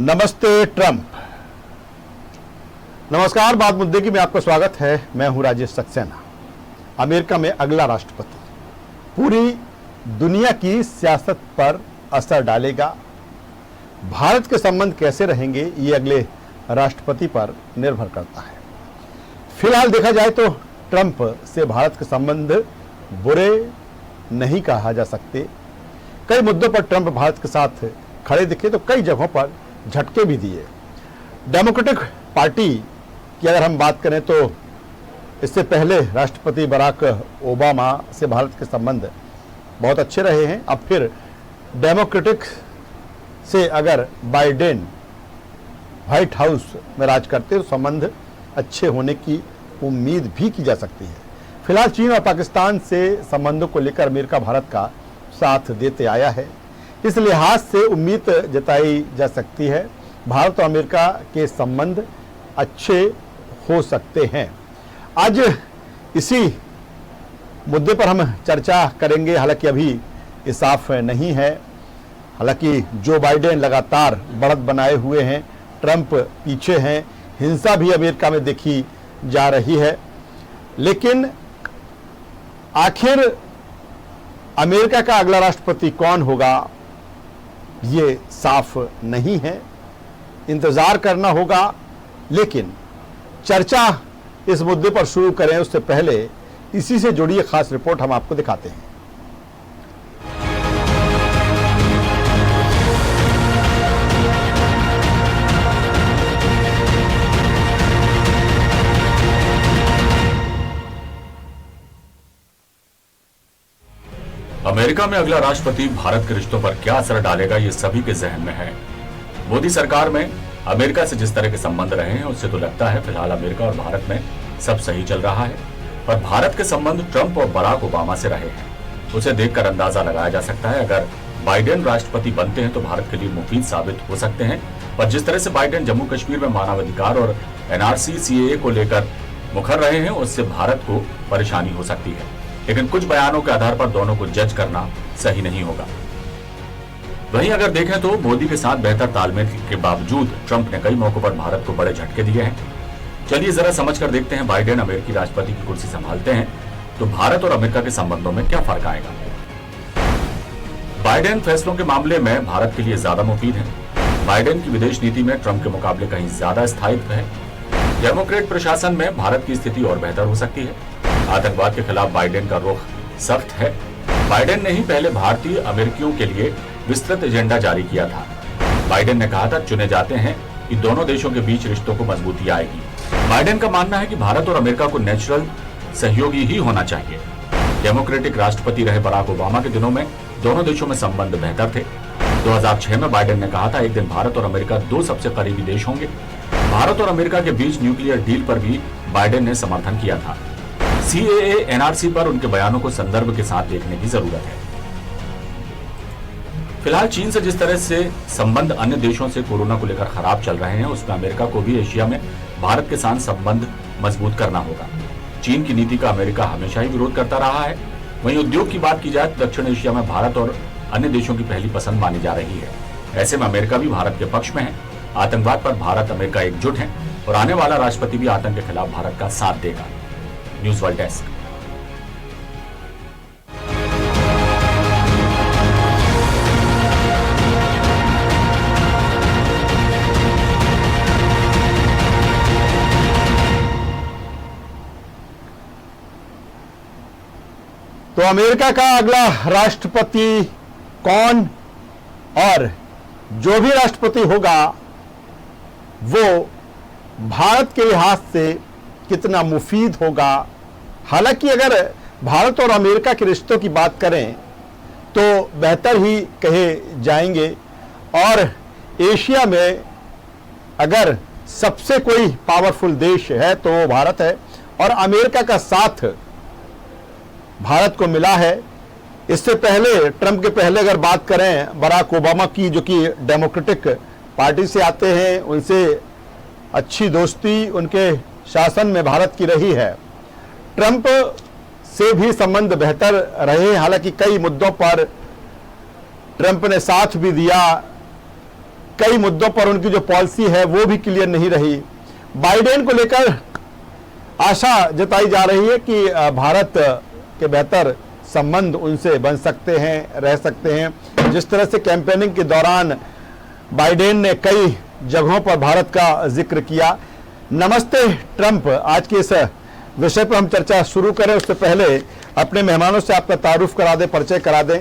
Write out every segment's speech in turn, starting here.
नमस्ते ट्रंप। नमस्कार, बात मुद्दे की में आपका स्वागत है। मैं हूं राजेश सक्सेना। अमेरिका में अगला राष्ट्रपति पूरी दुनिया की सियासत पर असर डालेगा। भारत के संबंध कैसे रहेंगे ये अगले राष्ट्रपति पर निर्भर करता है। फिलहाल देखा जाए तो ट्रंप से भारत के संबंध बुरे नहीं कहा जा सकते। कई मुद्दों पर ट्रंप भारत के साथ खड़े दिखे तो कई जगहों पर झटके भी दिए। डेमोक्रेटिक पार्टी की अगर हम बात करें तो इससे पहले राष्ट्रपति बराक ओबामा से भारत के संबंध बहुत अच्छे रहे हैं। अब फिर डेमोक्रेटिक से अगर बाइडेन व्हाइट हाउस में राज करते तो संबंध अच्छे होने की उम्मीद भी की जा सकती है। फिलहाल चीन और पाकिस्तान से संबंधों को लेकर अमेरिका भारत का साथ देते आया है। इस लिहाज से उम्मीद जताई जा सकती है भारत और अमेरिका के संबंध अच्छे हो सकते हैं। आज इसी मुद्दे पर हम चर्चा करेंगे। हालांकि अभी ये साफ नहीं है। हालांकि जो बाइडेन लगातार बढ़त बनाए हुए हैं, ट्रंप पीछे हैं, हिंसा भी अमेरिका में देखी जा रही है। लेकिन आखिर अमेरिका का अगला राष्ट्रपति कौन होगा ये साफ नहीं है। इंतजार करना होगा। लेकिन चर्चा इस मुद्दे पर शुरू करें उससे पहले इसी से जुड़ी एक खास रिपोर्ट हम आपको दिखाते हैं। अमेरिका में अगला राष्ट्रपति भारत के रिश्तों पर क्या असर डालेगा ये सभी के जहन में है। मोदी सरकार में अमेरिका से जिस तरह के संबंध रहे हैं उससे तो लगता है फिलहाल अमेरिका और भारत में सब सही चल रहा है। पर भारत के संबंध ट्रंप और बराक ओबामा से रहे हैं। उसे देखकर अंदाजा लगाया जा सकता है अगर बाइडेन राष्ट्रपति बनते हैं तो भारत के लिए मुफीद साबित हो सकते हैं। पर जिस तरह से बाइडेन जम्मू कश्मीर में मानवाधिकार और एनआरसी सीएए को लेकर मुखर रहे हैं उससे भारत को परेशानी हो सकती है। लेकिन कुछ बयानों के आधार पर दोनों को जज करना सही नहीं होगा। वहीं अगर देखें तो मोदी के साथ बेहतर तालमेल के बावजूद ट्रंप ने कई मौकों पर भारत को बड़े झटके दिए हैं। चलिए जरा समझकर देखते हैं बाइडेन अमेरिकी राष्ट्रपति की कुर्सी संभालते हैं तो भारत और अमेरिका के संबंधों में क्या फर्क आएगा। बाइडेन फैसलों के मामले में भारत के लिए ज्यादा मुफीद है। बाइडेन की विदेश नीति में ट्रंप के मुकाबले कहीं ज्यादा स्थायित्व है। डेमोक्रेट प्रशासन में भारत की स्थिति और बेहतर हो सकती है। आतंकवाद के खिलाफ बाइडेन का रुख सख्त है। बाइडेन ने ही पहले भारतीय अमेरिकियों के लिए विस्तृत एजेंडा जारी किया था। बाइडेन ने कहा था चुने जाते हैं कि दोनों देशों के बीच रिश्तों को मजबूती आएगी। बाइडेन का मानना है कि भारत और अमेरिका को नेचुरल सहयोगी ही होना चाहिए। डेमोक्रेटिक राष्ट्रपति रहे बराक ओबामा के दिनों में दोनों देशों में संबंध बेहतर थे। 2006 में बाइडेन ने कहा था एक दिन भारत और अमेरिका दो सबसे करीबी देश होंगे। भारत और अमेरिका के बीच न्यूक्लियर डील पर भी बाइडेन ने समर्थन किया था। सीएए एनआरसी पर उनके बयानों को संदर्भ के साथ देखने की जरूरत है। फिलहाल चीन से जिस तरह से संबंध अन्य देशों से कोरोना को लेकर खराब चल रहे हैं उसमें अमेरिका को भी एशिया में भारत के साथ संबंध मजबूत करना होगा। चीन की नीति का अमेरिका हमेशा ही विरोध करता रहा है। वहीं उद्योग की बात की जाए तो दक्षिण एशिया में भारत और अन्य देशों की पहली पसंद मानी जा रही है। ऐसे में अमेरिका भी भारत के पक्ष में है। आतंकवाद पर भारत अमेरिका एकजुट है और आने वाला राष्ट्रपति भी आतंक के खिलाफ भारत का साथ देगा। News world desk. तो अमेरिका का अगला राष्ट्रपति कौन और जो भी राष्ट्रपति होगा वो भारत के लिहाज से कितना मुफीद होगा। हालांकि अगर भारत और अमेरिका के रिश्तों की बात करें तो बेहतर ही कहे जाएंगे और एशिया में अगर सबसे कोई पावरफुल देश है तो वो भारत है और अमेरिका का साथ भारत को मिला है। इससे पहले ट्रंप के पहले अगर बात करें बराक ओबामा की जो कि डेमोक्रेटिक पार्टी से आते हैं, उनसे अच्छी दोस्ती उनके शासन में भारत की रही है। ट्रंप से भी संबंध बेहतर रहे। हालांकि कई मुद्दों पर ट्रंप ने साथ भी दिया कई मुद्दों पर उनकी जो पॉलिसी है वो भी क्लियर नहीं रही। बाइडेन को लेकर आशा जताई जा रही है कि भारत के बेहतर संबंध उनसे बन सकते हैं, रह सकते हैं। जिस तरह से कैंपेनिंग के दौरान बाइडेन ने कई जगहों पर भारत का जिक्र किया। नमस्ते ट्रंप, आज के इस विषय पर हम चर्चा शुरू करें उससे पहले अपने मेहमानों से आपका तारुफ करा दें, परिचय करा दें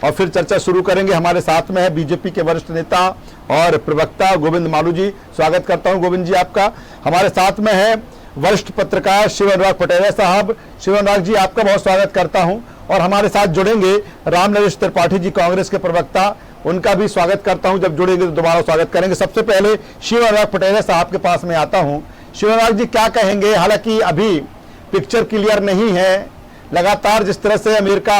और फिर चर्चा शुरू करेंगे। हमारे साथ में है बीजेपी के वरिष्ठ नेता और प्रवक्ता गोविंद मालू जी। स्वागत करता हूं गोविंद जी आपका। हमारे साथ में है वरिष्ठ पत्रकार शिव अनुराग पटेरिया साहब। शिव अनुराग जी, आपका बहुत स्वागत करता हूं। और हमारे साथ जुड़ेंगे राम नरेश त्रिपाठी जी, कांग्रेस के प्रवक्ता, उनका भी स्वागत करता हूं। जब जुड़ेंगे तो दोबारा स्वागत करेंगे। सबसे पहले शिव अनुराग पटेरिया साहब के पास में आता हूं। शिव अनुराग जी, क्या कहेंगे? हालांकि अभी पिक्चर क्लियर नहीं है, लगातार जिस तरह से अमेरिका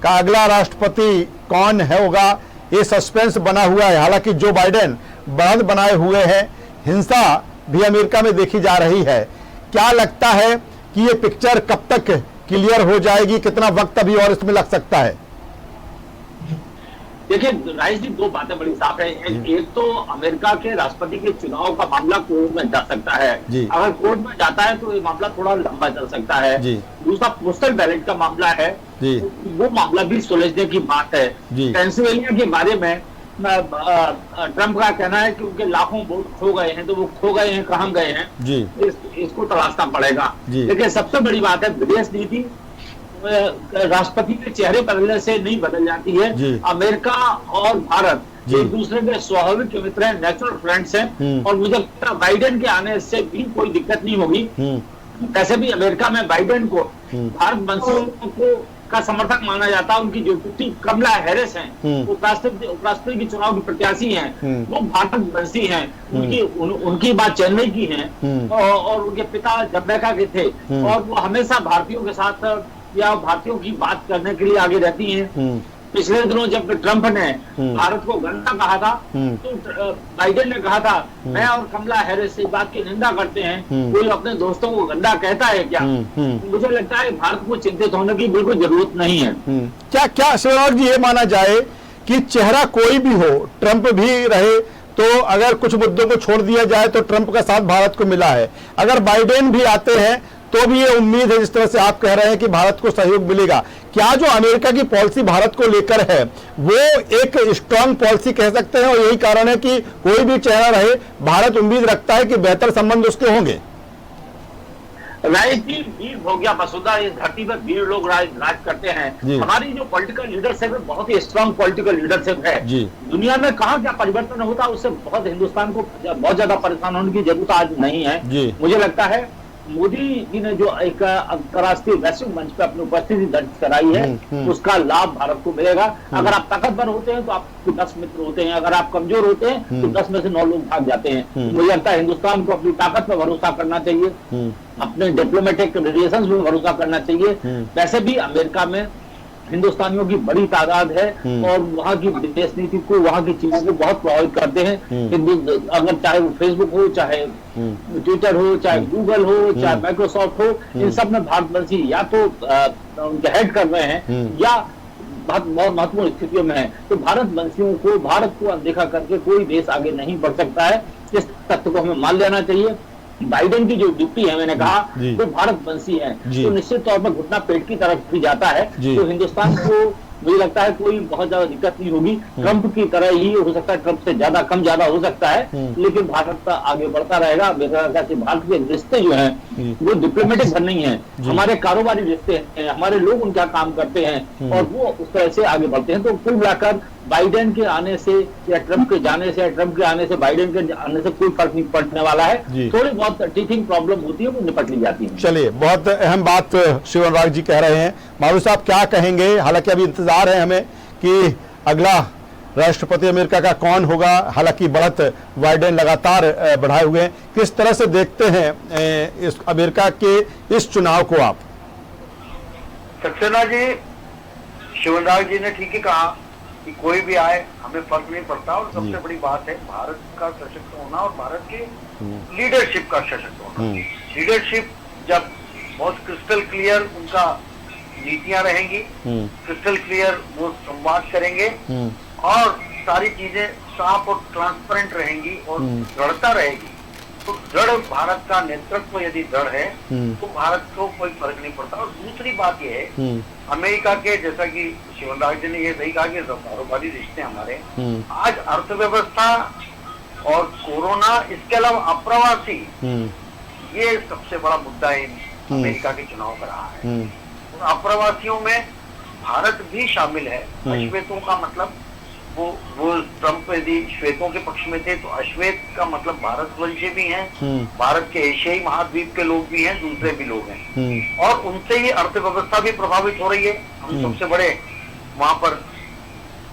का अगला राष्ट्रपति कौन है होगा ये सस्पेंस बना हुआ है। हालांकि जो बाइडेन बढ़त बनाए हुए हैं, हिंसा भी अमेरिका में देखी जा रही है। क्या लगता है कि ये पिक्चर कब तक क्लियर हो जाएगी? कितना वक्त अभी और इसमें लग सकता है? देखिए राजेश जी, दो बातें बड़ी साफ है। एक तो अमेरिका के राष्ट्रपति के चुनाव का मामला कोर्ट में जा सकता है। अगर कोर्ट में जाता है तो ये मामला थोड़ा लंबा चल सकता है। दूसरा पोस्टल बैलेट का मामला है, वो मामला भी सुलझने की बात है। पेंसिल्वेनिया के बारे में ट्रंप का कहना है कि उनके लाखों वोट खो गए हैं, तो वो खो गए हैं, कहाँ गए हैं, इसको तलाशना पड़ेगा। लेकिन सबसे बड़ी बात है, विदेश नीति राष्ट्रपति के चेहरे बदलने से नहीं बदल जाती है। अमेरिका और भारत एक दूसरे के स्वाभाविक मित्र हैं, नेचुरल फ्रेंड्स हैं, और मुझे लगता है बाइडेन के आने से भी कोई दिक्कत नहीं होगी। वैसे भी अमेरिका में बाइडेन को भारत वंशियों को का समर्थक माना जाता है। उनकी जो पुत्री कमला हैरिस हैं, उपराष्ट्रपति के चुनाव की प्रत्याशी हैं, वो भारत वंशी हैं। उनकी बात चेन्नई की है और उनके पिता जमैका के थे, और वो हमेशा भारतीयों के साथ या भारतीयों की बात करने के लिए आगे रहती हैं। पिछले दिनों जब ट्रंप ने भारत को गंदा कहा था, तो बाइडेन ने कहा था, मैं और कमला हैरिस इस बात की निंदा करते हैं, कोई अपने दोस्तों को गंदा कहता है क्या? मुझे लगता है भारत को चिंतित होने की बिल्कुल जरूरत नहीं है। क्या शिवराज जी ये माना जाए कि चेहरा कोई भी हो, ट्रंप भी रहे, तो अगर कुछ मुद्दों को छोड़ दिया जाए तो ट्रंप का साथ भारत को मिला है, अगर बाइडेन भी आते हैं तो भी ये उम्मीद है, जिस तरह से आप कह रहे हैं कि भारत को सहयोग मिलेगा। क्या जो अमेरिका की पॉलिसी भारत को लेकर है वो एक स्ट्रांग पॉलिसी कह सकते हैं, और यही कारण है कि कोई भी चेहरा रहे, भारत उम्मीद रखता है कि बेहतर संबंध उसके होंगे? वीर हो गया वसुधा, इस धरती पर वीर लोग राज करते हैं। हमारी जो पॉलिटिकल लीडरशिप है बहुत ही स्ट्रांग पॉलिटिकल लीडरशिप है। दुनिया में कहाँ क्या परिवर्तन होता, उससे बहुत हिंदुस्तान को बहुत ज्यादा परेशान होने की जरूरत आज नहीं है। मुझे लगता है मोदी जी ने जो एक अंतर्राष्ट्रीय वैश्विक मंच पे अपनी उपस्थिति दर्ज कराई है, उसका लाभ भारत को मिलेगा। अगर आप ताकतवर होते हैं तो आपके 10 मित्र होते हैं, अगर आप कमजोर होते हैं तो 10 में से 9 लोग भाग जाते हैं। मुझे लगता है हिंदुस्तान को अपनी ताकत पर भरोसा करना चाहिए, अपने डिप्लोमेटिक रिलेशंस में भरोसा करना चाहिए। वैसे भी अमेरिका में हिंदुस्तानियों की बड़ी तादाद है और वहाँ की विदेश नीति को, वहाँ की चीजों को बहुत प्रभावित करते हैं। अगर चाहे वो फेसबुक हो, चाहे ट्विटर हो, चाहे गूगल हो, चाहे माइक्रोसॉफ्ट हो, इन सब में भारतवंशी या तो उनके हेड कर रहे हैं या बहुत महत्वपूर्ण स्थितियों में है। तो भारतवंशियों को, भारत को अनदेखा करके कोई देश आगे नहीं बढ़ सकता है। इस तथ्य को हमें मान लेना चाहिए। बाइडेन की जो डिप्टी है, मैंने कहा, वो भारतवंशी है, तो निश्चित तौर पर घुटना पेट की तरफ भी जाता है। तो हिंदुस्तान को मुझे लगता है कोई बहुत ज्यादा दिक्कत नहीं होगी। ट्रंप की तरह ही हो सकता है, ट्रंप से ज्यादा कम ज्यादा हो सकता है, लेकिन भारत आगे बढ़ता रहेगा। भारत के रिश्ते जो हैं वो डिप्लोमेटिक भर नहीं है, हमारे कारोबारी रिश्ते हैं, हमारे लोग उनका काम करते हैं और वो उस तरह से आगे बढ़ते हैं। तो कुल मिलाकर बाइडेन के आने से या ट्रंप के जाने से या ट्रंप के आने से बाइडेन के आने से कोई फर्क नहीं पड़ने वाला है। थोड़ी बहुत टीचिंग प्रॉब्लम होती है, वो निपट ली जाती है। चलिए, बहुत अहम बात शिव अनुराग जी कह रहे हैं। मारू साहब क्या कहेंगे? हालांकि अभी इंतजार है हमें कि अगला राष्ट्रपति अमेरिका का कौन होगा। हालांकि बढ़त बाइडेन लगातार बढ़ाए हुए हैं। किस तरह से देखते हैं इस अमेरिका के इस चुनाव को आप? सक्सेना जी, शिव अनुराग जी ने ठीक ही कहा कि कोई भी आए हमें फर्क नहीं पड़ता। और सबसे बड़ी बात है भारत का सशक्त होना और भारत की लीडरशिप का सशक्त होना। लीडरशिप जब बहुत क्रिस्टल क्लियर उनका नीतियां रहेंगी, क्रिस्टल क्लियर वो संवाद करेंगे और सारी चीजें साफ और ट्रांसपेरेंट रहेंगी और दृढ़ता रहेगी, तो दृढ़ भारत का नेतृत्व यदि दृढ़ है तो भारत को कोई फर्क नहीं पड़ता। और दूसरी बात यह है, अमेरिका के, जैसा कि शिवनदास जी ने ये सही कहा कि कारोबारी रिश्ते हमारे, आज अर्थव्यवस्था और कोरोना, इसके अलावा अप्रवासी, ये सबसे बड़ा मुद्दा है अमेरिका के चुनाव का रहा है। और अप्रवासियों में भारत भी शामिल है। अश्वेतों का मतलब वो ट्रंप यदि श्वेतों के पक्ष में थे तो अश्वेत का मतलब भारतवंशी भी हैं, भारत के एशियाई महाद्वीप के लोग भी हैं, दूसरे भी लोग हैं, और उनसे ही अर्थव्यवस्था भी प्रभावित हो रही है। हम सबसे बड़े वहां पर,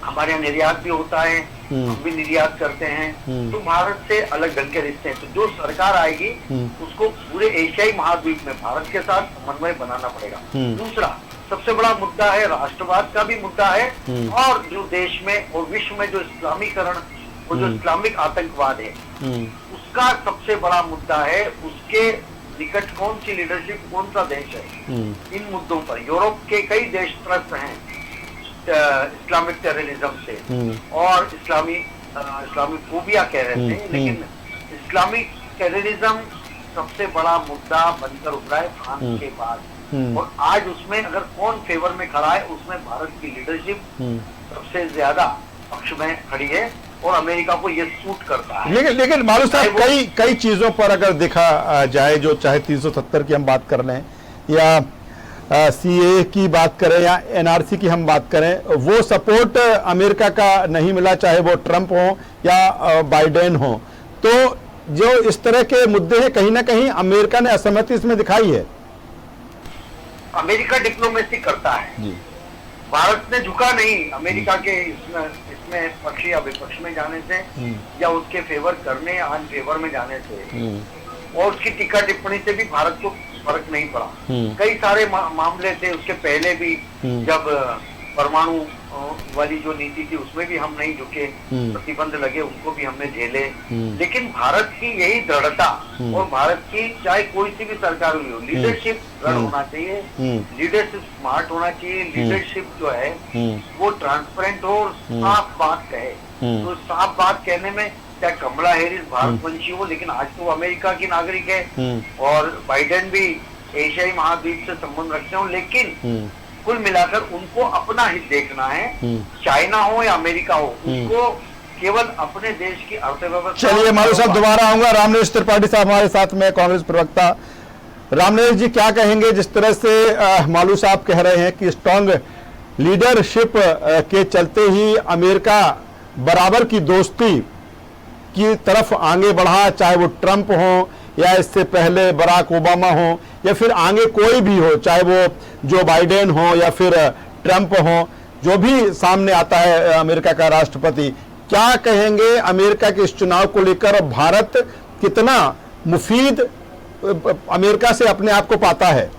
हमारे यहाँ निर्यात भी होता है, हम भी निर्यात करते हैं, तो भारत से अलग ढंग के रिश्ते हैं। तो जो सरकार आएगी उसको पूरे एशियाई महाद्वीप में भारत के साथ समन्वय बनाना पड़ेगा। दूसरा सबसे बड़ा मुद्दा है, राष्ट्रवाद का भी मुद्दा है, और जो देश में और विश्व में जो इस्लामीकरण और जो इस्लामिक आतंकवाद है उसका सबसे बड़ा मुद्दा है। उसके निकट कौन सी लीडरशिप, कौन सा देश है, इन मुद्दों पर यूरोप के कई देश त्रस्त हैं इस्लामिक टेररिज्म से, और इस्लामिक फोबिया कह रहे थे, लेकिन इस्लामिक टेररिज्म सबसे बड़ा मुद्दा बनकर उभरा है फ्रांस के बाद। और आज उसमें अगर कौन फेवर में खड़ा है, उसमें भारत की लीडरशिप सबसे ज्यादा पक्ष में खड़ी है, और अमेरिका को ये सूट करता है। लेकिन मालूम साहब, कई चीजों पर अगर देखा जाए, जो चाहे 370 की हम बात कर लें या सीए की बात करें या एनआरसी की हम बात करें, वो सपोर्ट अमेरिका का नहीं मिला, चाहे वो ट्रंप हो या बाइडेन हो। तो जो इस तरह के मुद्दे हैं, कहीं ना कहीं अमेरिका ने असहमति इसमें दिखाई है। अमेरिका डिप्लोमेसी करता है, भारत ने झुका नहीं अमेरिका के इसमें पक्ष या विपक्ष में जाने से, या उसके फेवर करने या अन फेवर में जाने से, और उसकी टीका टिप्पणी से भी भारत को फर्क नहीं पड़ा। कई सारे मामले थे उसके पहले भी, जब परमाणु वाली जो नीति थी उसमें भी हम नहीं झुके, प्रतिबंध लगे उनको भी हमने झेले, लेकिन भारत की यही दृढ़ता, और भारत की चाहे कोई सी भी सरकार हुई हो, लीडरशिप दृढ़ होना चाहिए, लीडरशिप स्मार्ट होना चाहिए, लीडरशिप जो है वो ट्रांसपेरेंट हो और साफ बात कहे। तो साफ बात कहने में चाहे कमला हैरिस भारतवंशी हो, लेकिन आज तो अमेरिका की नागरिक है, और बाइडेन भी एशियाई महाद्वीप से संबंध रखते हो, लेकिन कुल मिलाकर उनको अपना हित देखना है, चाइना हो या अमेरिका हो, उसको केवल अपने देश की अर्थव्यवस्था। चलिए मालू साहब, दोबारा आऊंगा। रामनरेश त्रिपाठी साहब हमारे साथ में, कांग्रेस प्रवक्ता। रामनरेश जी, क्या कहेंगे जिस तरह से मालू साहब कह रहे हैं कि स्ट्रांग लीडरशिप के चलते ही अमेरिका बराबर की दोस्ती की तरफ आगे बढ़ा, चाहे वो ट्रंप हो या इससे पहले बराक ओबामा हो या फिर आगे कोई भी हो, चाहे वो जो बाइडेन हो या फिर ट्रंप हो, जो भी सामने आता है अमेरिका का राष्ट्रपति। क्या कहेंगे अमेरिका के इस चुनाव को लेकर, भारत कितना मुफीद अमेरिका से अपने आप को पाता है?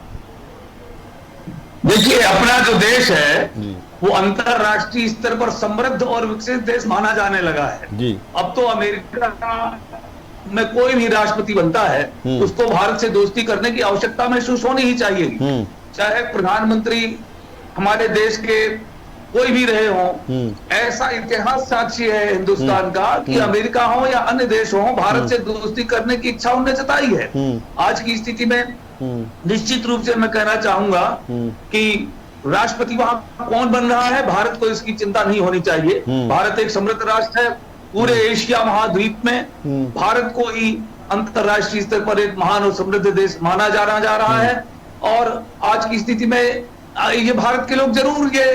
देखिए, अपना जो देश है वो अंतरराष्ट्रीय स्तर पर समृद्ध और विकसित देश माना जाने लगा है जी। अब तो अमेरिका में कोई भी राष्ट्रपति बनता है उसको भारत से दोस्ती करने की आवश्यकता महसूस होनी ही चाहिए, चाहे प्रधानमंत्री हमारे देश के कोई भी रहे हों। ऐसा इतिहास साक्षी है हिंदुस्तान का कि अमेरिका हो या अन्य देश हो, भारत से दोस्ती करने की इच्छा उन्होंने जताई है। आज की स्थिति में निश्चित रूप से मैं कहना चाहूंगा कि राष्ट्रपति वहां कौन बन रहा है, भारत को इसकी चिंता नहीं होनी चाहिए। भारत एक समृद्ध राष्ट्र है, पूरे एशिया महाद्वीप में भारत को ही अंतरराष्ट्रीय स्तर पर एक महान और समृद्ध देश माना जा रहा है। और आज की स्थिति में ये भारत के लोग जरूर ये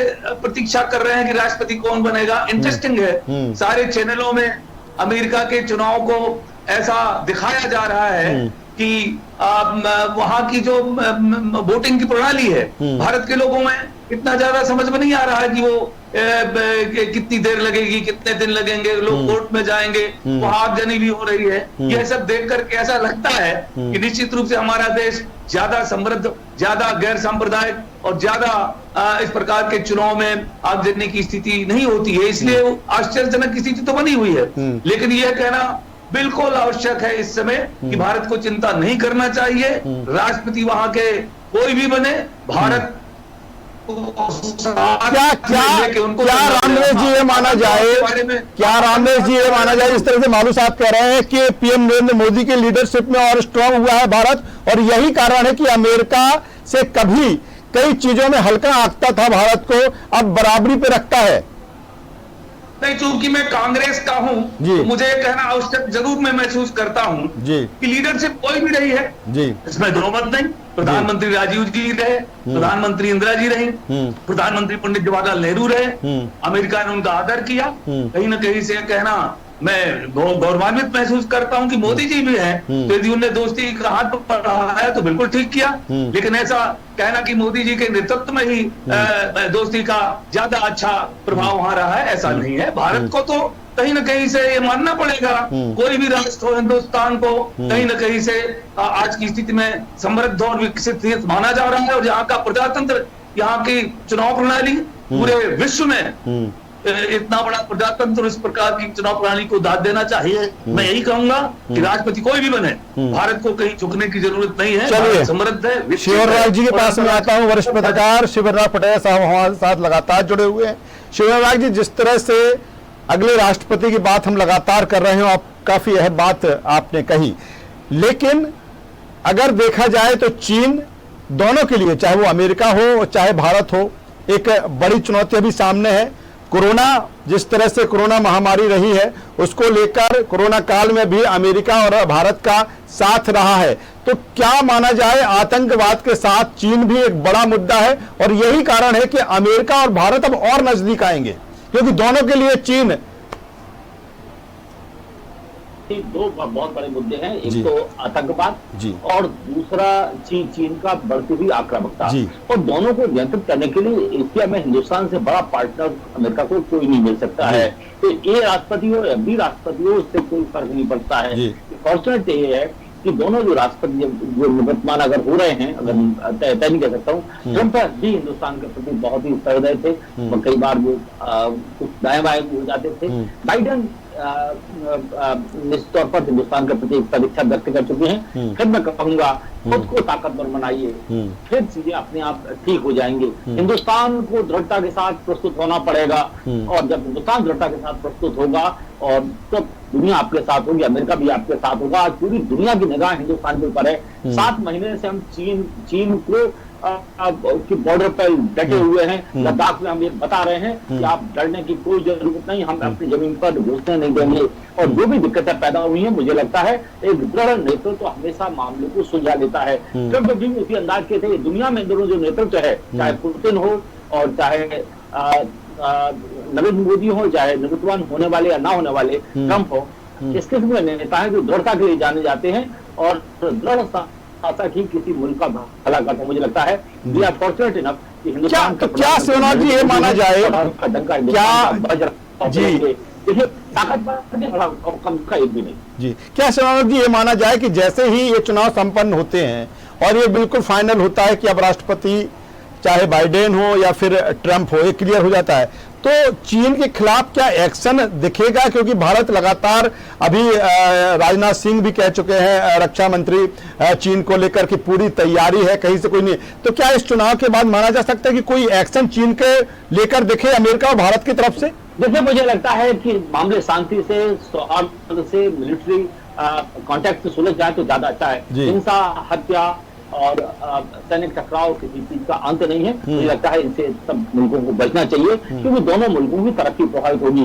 प्रतीक्षा कर रहे हैं कि राष्ट्रपति कौन बनेगा। इंटरेस्टिंग है, सारे चैनलों में अमेरिका के चुनाव को ऐसा दिखाया जा रहा है कि वहां की जो वोटिंग की प्रणाली है, भारत के लोगों में इतना ज्यादा समझ में नहीं आ रहा है कि वो कितनी देर लगेगी, कितने दिन लगेंगे, लोग कोर्ट में जाएंगे, वहां आगजनी भी हो रही है। यह सब देख करके ऐसा लगता है कि निश्चित रूप से हमारा देश ज्यादा समृद्ध, ज्यादा गैर सांप्रदायिक और ज्यादा इस प्रकार के चुनाव में आगजनी की स्थिति नहीं होती है। इसलिए आश्चर्यजनक स्थिति तो बनी हुई है, लेकिन यह कहना बिल्कुल आवश्यक है इस समय कि भारत को चिंता नहीं करना चाहिए। राष्ट्रपति वहां के कोई भी बने, भारत क्या रामदेव जी ये माना जाए, क्या रामदेव जी ये माना जाए, इस तरह से मालू साहब कह रहे हैं कि पीएम नरेंद्र मोदी के लीडरशिप में और स्ट्रांग हुआ है भारत, और यही कारण है कि अमेरिका से कभी कई चीजों में हल्का आंकता था भारत को, अब बराबरी पे रखता है। नहीं, चूंकि मैं कांग्रेस का हूं तो मुझे कहना आवश्यक जरूर मैं महसूस करता हूं कि लीडरशिप कोई भी रही है जी, इसमें दो मत नहीं। प्रधानमंत्री राजीव जी रहे, प्रधानमंत्री इंदिरा जी रही, प्रधानमंत्री पंडित जवाहरलाल नेहरू रहे, अमेरिका ने उनका आदर किया। कहीं ना कहीं से कहना मैं गौरवान्वित महसूस करता हूं कि मोदी जी भी हैं, तो यदि उन्हें दोस्ती का हाथ बढ़ाया तो बिल्कुल ठीक किया। लेकिन ऐसा कहना कि मोदी जी के नेतृत्व में ही दोस्ती का ज्यादा अच्छा प्रभाव वहां रहा है, ऐसा नहीं है। भारत को तो कहीं ना कहीं से ये मानना पड़ेगा, कोई भी राष्ट्र हो हिंदुस्तान को कहीं ना कहीं से आज की स्थिति में समृद्ध और विकसित माना जा रहा है। और यहाँ का प्रजातंत्र, यहाँ की चुनाव प्रणाली पूरे विश्व में इतना बड़ा प्रजातंत्र, इस प्रकार की चुनाव प्रणाली को दाद देना चाहिए। मैं यही कहूंगा कि राष्ट्रपति कोई भी बने, भारत को कहीं झुकने की जरूरत नहीं है, चलिए समृद्ध है। शिवराज जी के पास में आता हूं, वरिष्ठ पत्रकार शिवराज पटेल साहब हमारे साथ लगातार जुड़े हुए हैं। शिवराज जी, जिस तरह से अगले राष्ट्रपति की बात हम लगातार कर रहे हो, आप काफी अहम बात आपने कही, लेकिन अगर देखा जाए तो चीन दोनों के लिए, चाहे वो अमेरिका हो चाहे भारत हो, एक बड़ी चुनौती अभी सामने है। कोरोना, जिस तरह से कोरोना महामारी रही है, उसको लेकर कोरोना काल में भी अमेरिका और भारत का साथ रहा है। तो क्या माना जाए, आतंकवाद के साथ चीन भी एक बड़ा मुद्दा है, और यही कारण है कि अमेरिका और भारत अब और नजदीक आएंगे, क्योंकि दोनों के लिए चीन दो बहुत बड़े मुद्दे हैं। एक तो आतंकवाद और दूसरा चीन का बढ़ती हुई आक्रामकता, और दोनों को नियंत्रित करने के लिए एशिया में हिंदुस्तान से बड़ा पार्टनर अमेरिका को कोई नहीं मिल सकता है। तो ये राष्ट्रपति हो या बी राष्ट्रपति हो, उससे कोई फर्क नहीं पड़ता है। फॉर्चुनेट ये है कि दोनों जो राष्ट्रपति जो निवर्तमान अगर हो रहे हैं, अगर तय नहीं कह सकता हूँ, ट्रंप भी हिंदुस्तान के प्रति बहुत ही सहृदय थे, कई बार वो कुछ दाएं बाएं हो जाते थे। बाइडेन निश्चित तौर पर हिंदुस्तान के प्रति सदिच्छा व्यक्त कर चुके हैं। फिर मैं कहूंगा खुद को ताकतवर बनाइए, फिर चीजें अपने आप ठीक हो जाएंगी। हिंदुस्तान को दृढ़ता के साथ प्रस्तुत होना पड़ेगा, और जब हिंदुस्तान दृढ़ता के साथ प्रस्तुत होगा और तो दुनिया आपके साथ होगी, अमेरिका भी आपके साथ होगा। आज पूरी दुनिया की निगाह हिंदुस्तान के ऊपर है। 7 महीने से हम चीन को की बॉर्डर पर डटे हुए हैं। लद्दाख में हम ये बता रहे हैं कि आप डरने की कोई जरूरत नहीं, हम अपनी जमीन पर घुसने नहीं देंगे। और जो भी दिक्कतें पैदा हुई हैं, मुझे लगता है एक दृढ़ नेतृत्व तो हमेशा मामले को सुलझा लेता है। ट्रंप भी उसी अंदाज के थे। दुनिया में दोनों जो नेतृत्व है, चाहे पुतिन हो और चाहे नरेंद्र मोदी हो, चाहे निवृत्तवान होने वाले या ना होने वाले ट्रंप हो, इस किस्म के नेता है जो दृढ़ता के लिए जाने जाते हैं और दृढ़ ही किसी मुल्क का भला करते हैं। मुझे लगता है वी आर फॉर्चुनेट इनफ कि हिंदुस्तान का क्या शिवराज जी ये माना जाए, क्या जी देखिए ताकतवर कम का एक भी नहीं जी, क्या शिवराज जी ये माना जाए कि जैसे ही ये चुनाव संपन्न होते हैं और ये बिल्कुल फाइनल होता है कि अब राष्ट्रपति चाहे बाइडेन हो या फिर ट्रंप हो, ये क्लियर हो जाता है, तो चीन के खिलाफ क्या एक्शन दिखेगा? क्योंकि भारत लगातार, अभी राजनाथ सिंह भी कह चुके हैं, रक्षा मंत्री, चीन को लेकर की पूरी तैयारी है, कहीं से कोई नहीं। तो क्या इस चुनाव के बाद माना जा सकता है कि कोई एक्शन चीन के लेकर दिखे अमेरिका और भारत की तरफ से? देखिए, मुझे लगता है कि मामले शांति से, सौहार्द से, मिलिट्री कॉन्टेक्ट से सुलझ जाए तो ज्यादा अच्छा है। हिंसा, हत्या और सैनिक टकराव किसी चीज का अंत नहीं है। मुझे लगता है इनसे सब मुल्कों को बचना चाहिए, क्योंकि दोनों मुल्कों की तरक्की प्रभावित होगी।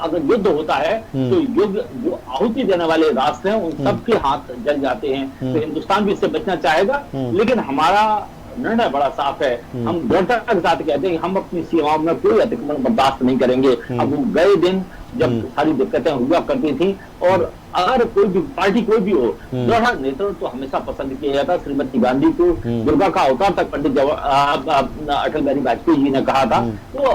अगर युद्ध होता है तो युद्ध जो आहुति देने वाले राष्ट्र हैं, उन सबके हाथ जल जाते हैं। तो हिंदुस्तान भी इससे बचना चाहेगा, लेकिन हमारा निर्णय बड़ा साफ है। हम दृढ़ता के साथ कहते हैं हम अपनी सीमाओं में कोई अतिक्रमण बर्दाश्त नहीं करेंगे। अब वो गए दिन जब सारी दिक्कतें हुआ करती थी, और अगर कोई भी पार्टी कोई भी हो, दृढ़ नेतृत्व तो हमेशा पसंद किया जाता। श्रीमती गांधी को दुर्गा का अवतार तक पंडित अटल बिहारी वाजपेयी जी ने कहा था। तो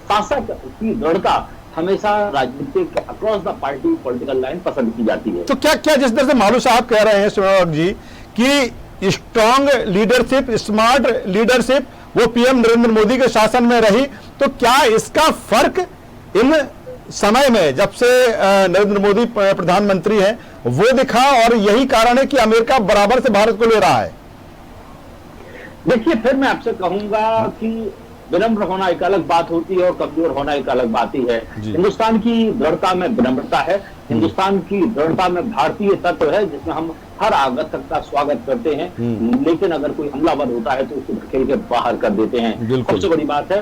शासक की दृढ़ता हमेशा राजनीतिक across the party political line पसंद की जाती है। तो क्या क्या जिस तरह से मालू साहब कह रहे हैं शिवराज जी कि स्ट्रॉन्ग लीडरशिप, स्मार्ट लीडरशिप वो पीएम नरेंद्र मोदी के शासन में रही, तो क्या इसका फर्क इन समय में, जब से नरेंद्र मोदी प्रधानमंत्री हैं, वो दिखा, और यही कारण है कि अमेरिका बराबर से भारत को ले रहा है? देखिए, फिर मैं आपसे कहूंगा कि विनम्र होना एक अलग बात होती है और कमजोर होना एक अलग बात ही है। हिंदुस्तान की दृढ़ता में विनम्रता है, हिंदुस्तान की दृढ़ता में भारतीय तत्व है, जिसमें हम हर आगंतुक का स्वागत करते हैं, लेकिन अगर कोई हमलावर होता है तो उसको धकेल के बाहर कर देते हैं। सबसे बड़ी बात है,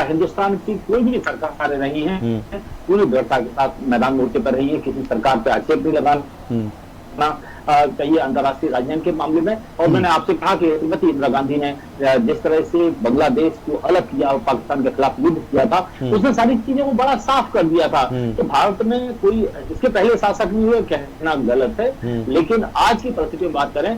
हिंदुस्तान की कोई भी सरकार नहीं है पूरी दृढ़ता के साथ मैदान मोर्चे पर रही है, किसी सरकार पर आक्षेप नहीं लगाना चाहिए अंतर्राष्ट्रीय राजनीति के मामले में। और मैंने आपसे कहा कि श्रीमती इंदिरा गांधी ने जिस तरह से बांग्लादेश को अलग किया और पाकिस्तान के खिलाफ युद्ध किया था, उसने सारी चीजों को बड़ा साफ कर दिया था। तो भारत में कोई इसके पहले शासक नहीं हुए कहना गलत है, लेकिन आज की परिस्थिति में बात करें,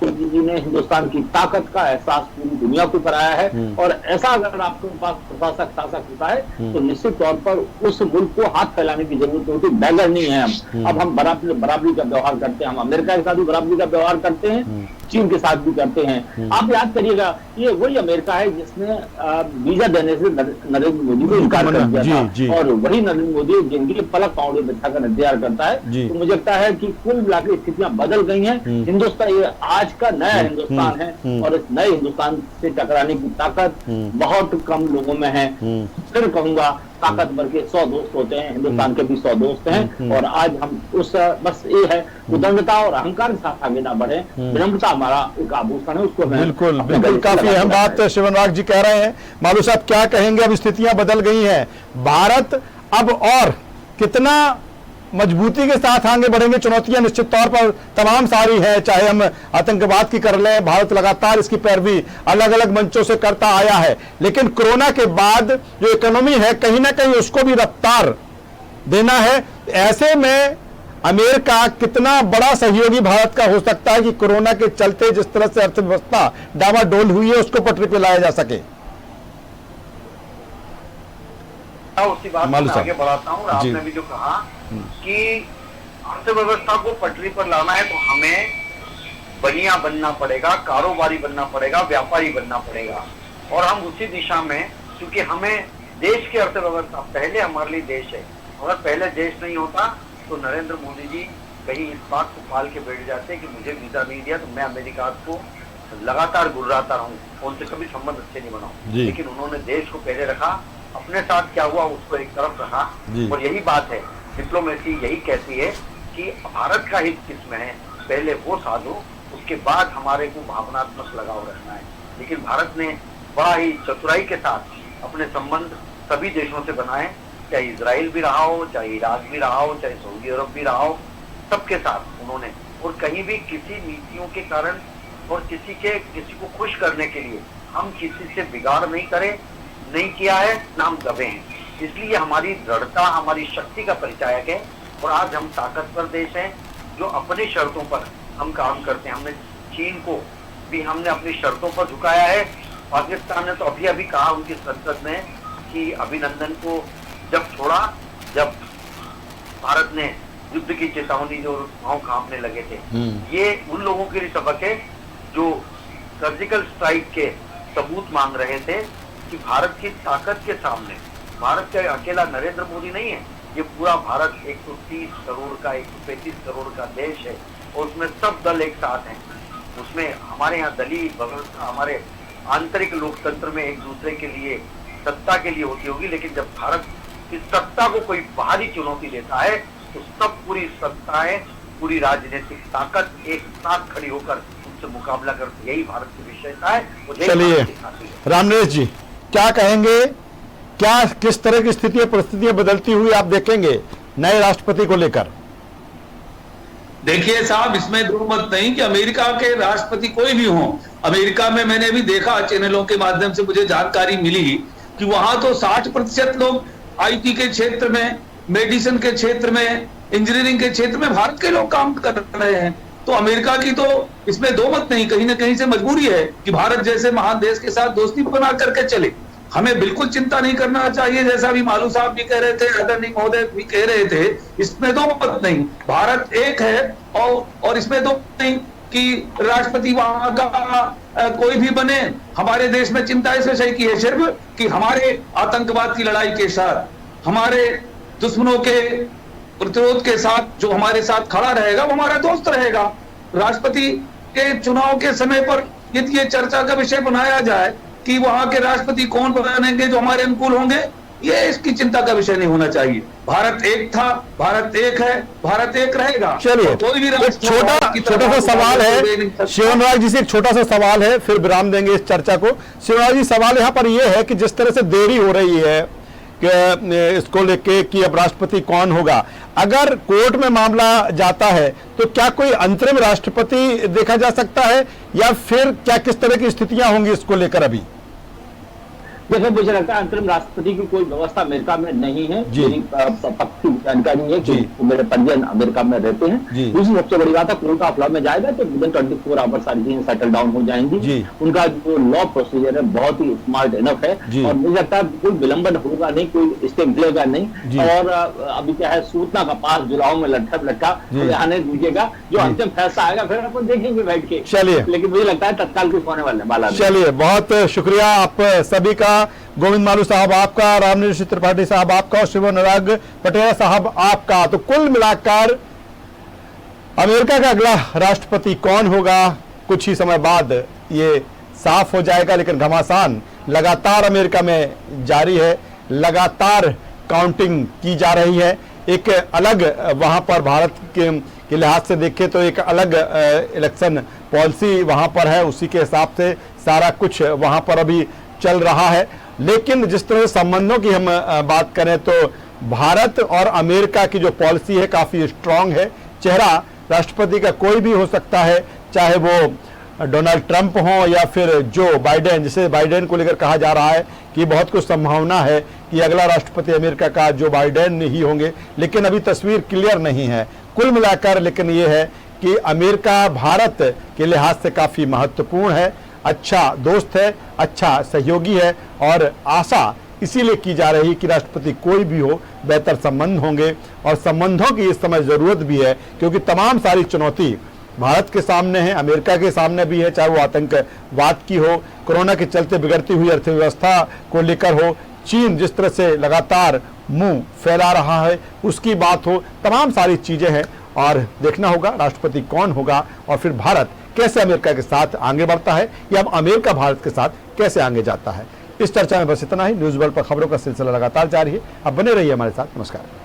मोदी जी ने हिंदुस्तान की ताकत का एहसास पूरी दुनिया को कराया है। और ऐसा अगर आपके पास प्रशासक शासक होता है तो निश्चित तौर पर उस मुल्क को हाथ फैलाने की जरूरत होती, बैगर नहीं है हम। अब हम बराबरी का व्यवहार करते हैं, हम अमेरिका के साथ भी बराबरी का व्यवहार करते हैं, चीन के साथ भी करते हैं। आप याद करिएगा, ये वही अमेरिका है जिसने वीजा देने से नरेंद्र मोदी को इनकार कर दिया था, और वही नरेंद्र मोदी जिनकी पलक पाउडे बिछाकर इंतजार करता है। तो मुझे लगता है कि कुल मिलाकर स्थितियां बदल गई हैं। हिंदुस्तान ये आज का नया हिंदुस्तान है, और इस नए हिंदुस्तान से टकराने की ताकत बहुत कम लोगों में है। फिर कहूंगा, ताकतवर के 100 दोस्त होते हैं, हिंदुस्तान के भी 100 दोस्त हैं, और आज हम उस बस ये है उदंडता और अहंकार के साथ आगे ना बढ़े। विनम्रता हमारा एक आभूषण है, उसको बिल्कुल बिल्कुल काफी अहम बात शिवनवाग जी कह रहे हैं। मालू साहब क्या कहेंगे? अब स्थितियां बदल गई हैं, भारत अब और कितना मजबूती के साथ आगे बढ़ेंगे? चुनौतियां निश्चित तौर पर तमाम सारी है, चाहे हम आतंकवाद की कर लें, भारत लगातार इसकी पैरवी अलग अलग मंचों से करता आया है, लेकिन कोरोना के बाद जो इकोनॉमी है कहीं ना कहीं उसको भी रफ्तार देना है। ऐसे में अमेरिका कितना बड़ा सहयोगी भारत का हो सकता है कि कोरोना के चलते जिस तरह से अर्थव्यवस्था डावाडोल हुई है उसको पटरी पर लाया जा सके? उसी बात में आगे बढ़ाता हूँ। आपने भी जो कहा कि अर्थव्यवस्था को पटरी पर लाना है तो हमें बनिया बनना पड़ेगा, कारोबारी बनना पड़ेगा, व्यापारी बनना पड़ेगा, और हम उसी दिशा में, क्योंकि हमें देश की अर्थव्यवस्था पहले हमारे लिए देश है। अगर पहले देश नहीं होता तो नरेंद्र मोदी जी कहीं इस बात को पाल के बैठ जाते कि मुझे वीजा नहीं दिया तो मैं अमेरिका को लगातार गुर्राता रहूं, उनसे कभी संबंध अच्छे नहीं बनाऊं। लेकिन उन्होंने देश को पहले रखा, अपने साथ क्या हुआ उसको एक तरफ रखा, और यही बात है, डिप्लोमेसी यही कहती है कि भारत का हित किसमें है, पहले वो साधो, उसके बाद हमारे को भावनात्मक लगाव रखना है। लेकिन भारत ने बड़ा ही चतुराई के साथ अपने संबंध सभी देशों से बनाए, चाहे इजराइल भी रहा हो, चाहे इराक भी रहा हो, चाहे सऊदी अरब भी रहा हो, सबके साथ उन्होंने, और कहीं भी किसी नीतियों के कारण और किसी को खुश करने के लिए हम किसी से बिगाड़ नहीं किया है, ना हम दबे हैं। इसलिए हमारी दृढ़ता हमारी शक्ति का परिचायक है, और आज हम ताकतवर देश हैं जो अपनी शर्तों पर हम काम करते हैं। हमने चीन को भी हमने अपनी शर्तों पर झुकाया है। पाकिस्तान ने तो अभी कहा उनकी संसद में कि अभिनंदन को जब छोड़ा, जब भारत ने युद्ध की चेतावनी जो पांव कांपने लगे थे, ये उन लोगों के लिए सबक है जो सर्जिकल स्ट्राइक के सबूत मांग रहे थे कि भारत की ताकत के सामने, भारत का अकेला नरेंद्र मोदी नहीं है, ये पूरा भारत 130 करोड़ का 135 करोड़ का देश है, और उसमें सब दल एक साथ हैं। उसमें हमारे यहाँ दलील व्यवस्था, हमारे आंतरिक लोकतंत्र में एक दूसरे के लिए सत्ता के लिए होती होगी, लेकिन जब भारत की सत्ता को कोई बाहरी चुनौती देता है तो सब पूरी सत्ताएं, पूरी राजनीतिक ताकत एक साथ खड़ी होकर उनसे मुकाबला करती। यही भारत की विशेषता है। चलिए रामनरेश जी क्या कहेंगे? क्या किस तरह की स्थितियां परिस्थितियां बदलती हुई आप देखेंगे नए राष्ट्रपति को लेकर? देखिए साहब, इसमें दो मत नहीं कि अमेरिका के राष्ट्रपति कोई भी हो। अमेरिका में मैंने भी देखा, चैनलों के माध्यम से मुझे जानकारी मिली कि वहां तो 60% लोग आईटी के क्षेत्र में, मेडिसिन के क्षेत्र में, इंजीनियरिंग के क्षेत्र में भारत के लोग काम कर रहे हैं। तो अमेरिका की तो इसमें दो मत नहीं, कहीं ना कहीं से मजबूरी है कि भारत जैसे महान देश के साथ दोस्ती बना करके चले। हमें बिल्कुल चिंता नहीं करना चाहिए, जैसा भी मालू साहब भी कह रहे थे, आदरणीय महोदय भी कह रहे थे, इसमें दो मत नहीं। भारत एक है, और इसमें दो नहीं कि राष्ट्रपति वहां का कोई भी बने। हमारे देश में चिंता इस विषय की है सिर्फ कि हमारे आतंकवाद की लड़ाई के साथ, हमारे दुश्मनों के प्रतिरोध के साथ जो हमारे साथ खड़ा रहेगा वो हमारा दोस्त रहेगा। राष्ट्रपति के चुनाव के समय पर यदि ये चर्चा का विषय बनाया जाए कि वहां के राष्ट्रपति कौन बनेंगे जो हमारे अनुकूल होंगे, ये इसकी चिंता का विषय नहीं होना चाहिए। भारत एक था, भारत एक है, भारत एक रहेगा। चलिए, कोई भी एक छोटा सा सवाल है शिवनाग जी से, एक छोटा सा सवाल है, फिर विराम देंगे इस चर्चा को। शिवनाग जी, सवाल यहाँ पर यह है कि जिस तरह से देरी हो रही है कि इसको लेके कि अब राष्ट्रपति कौन होगा, अगर कोर्ट में मामला जाता है तो क्या कोई अंतरिम राष्ट्रपति देखा जा सकता है, या फिर क्या किस तरह की स्थितियां होंगी इसको लेकर? अभी देखो, मुझे लगता है अंतरिम राष्ट्रपति की कोई व्यवस्था अमेरिका में नहीं है। मेरी पक्की जानकारी है कि मेरे परिजन अमेरिका में रहते हैं। दूसरी सबसे बड़ी बात है, कोर्ट ऑफ लॉ में जाएगा तो विदिन 24 आवर सारी चीजें सेटल डाउन हो जाएंगी। उनका जो लॉ प्रोसीजर है बहुत ही स्मार्ट इनफ है, और मुझे लगता है कोई विलंबन होगा नहीं, कोई स्टे मिलेगा नहीं। और अभी क्या है, सूचना का पास जुलाओ में लट्ठा आने दीजिएगा, जो अंतिम फैसला आएगा फिर अपन देखेंगे बैठ के। चलिए, लेकिन मुझे लगता है तत्काल कुछ होने वाला। चलिए, बहुत शुक्रिया आप सभी का, गोविंद मालू साहब आपका, रामनिवास त्रिपाठी साहब आपका, और शिवनाग पटेल साहब आपका। तो कुल मिलाकर अमेरिका का अगला राष्ट्रपति कौन होगा, कुछ ही समय बाद ये साफ हो जाएगा। लेकिन घमासान लगातार अमेरिका में जारी है, लगातार काउंटिंग की जा रही है। एक अलग वहां पर भारत के लिहाज से देखें तो एक अलग इलेक्शन पॉलिसी वहां पर है, उसी के हिसाब से सारा कुछ वहां पर अभी चल रहा है। लेकिन जिस तरह से संबंधों की हम बात करें तो भारत और अमेरिका की जो पॉलिसी है काफी स्ट्रांग है। चेहरा राष्ट्रपति का कोई भी हो सकता है, चाहे वो डोनाल्ड ट्रंप हो या फिर जो बाइडेन, जिसे बाइडेन को लेकर कहा जा रहा है कि बहुत कुछ संभावना है कि अगला राष्ट्रपति अमेरिका का जो बाइडेन ही होंगे, लेकिन अभी तस्वीर क्लियर नहीं है। कुल मिलाकर लेकिन ये है कि अमेरिका भारत के लिहाज से काफी महत्वपूर्ण है, अच्छा दोस्त है, अच्छा सहयोगी है, और आशा इसीलिए की जा रही कि राष्ट्रपति कोई भी हो बेहतर संबंध होंगे। और संबंधों की इस समय जरूरत भी है, क्योंकि तमाम सारी चुनौती भारत के सामने है, अमेरिका के सामने भी है, चाहे वो आतंकवाद की हो, कोरोना के चलते बिगड़ती हुई अर्थव्यवस्था को लेकर हो, चीन जिस तरह से लगातार मुंह फैला रहा है उसकी बात हो, तमाम सारी चीजें हैं। और देखना होगा राष्ट्रपति कौन होगा, और फिर भारत कैसे अमेरिका के साथ आगे बढ़ता है, या अमेरिका भारत के साथ कैसे आगे जाता है। इस चर्चा में बस इतना ही। न्यूज़ वर्ल्ड पर खबरों का सिलसिला लगातार जारी है, अब बने रहिए हमारे साथ। नमस्कार।